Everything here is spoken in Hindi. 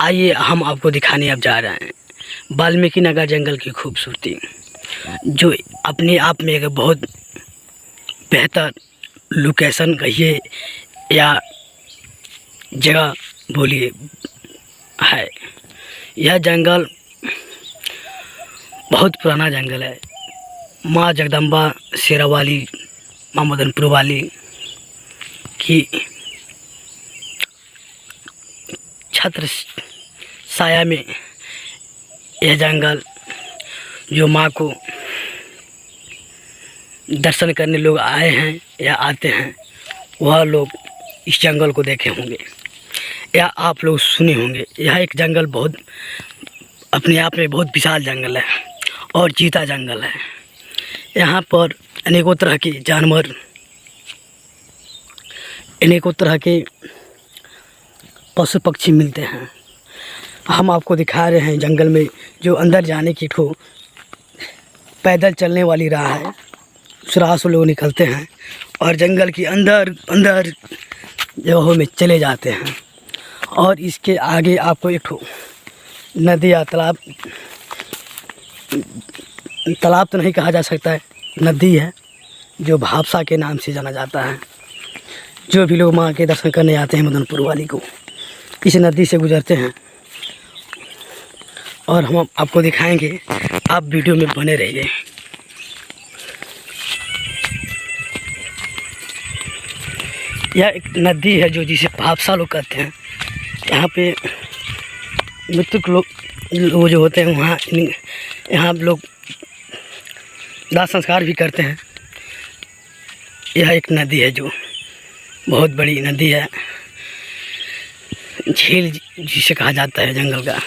आइए हम आपको दिखाने अब जा रहे हैं वाल्मीकि नगर जंगल की खूबसूरती, जो अपने आप में एक बहुत बेहतर लोकेशन कहिए या जगह बोलिए है। यह जंगल बहुत पुराना जंगल है। माँ जगदम्बा शेरावाली, माँ मदनपुर वाली की छत्र साया में यह जंगल, जो माँ को दर्शन करने लोग आए हैं या आते हैं, वह लोग इस जंगल को देखे होंगे या आप लोग सुने होंगे। यह एक जंगल बहुत अपने आप में बहुत विशाल जंगल है और चीता जंगल है। यहाँ पर अनेकों तरह के जानवर, अनेकों तरह के पशु पक्षी मिलते हैं। हम आपको दिखा रहे हैं जंगल में जो अंदर जाने की ठो पैदल चलने वाली राह है। उस राह से लोग निकलते हैं और जंगल की अंदर जगहों में चले जाते हैं। और इसके आगे आपको एक ठो नदी या तालाब तो नहीं कहा जा सकता है, नदी है जो भावसा के नाम से जाना जाता है। जो भी लोग माँ के दर्शन करने आते हैं मदनपुर वाली को, इस नदी से गुजरते हैं और हम आपको दिखाएंगे। आप वीडियो में बने रहिए। यह एक नदी है जो जिसे भावसा लोग कहते हैं। यहाँ पे मृतक लोग जो होते हैं वहाँ यहाँ लोग दाह संस्कार भी करते हैं। यह एक नदी है जो बहुत बड़ी नदी है, झील जिसे कहा जाता है जंगल का।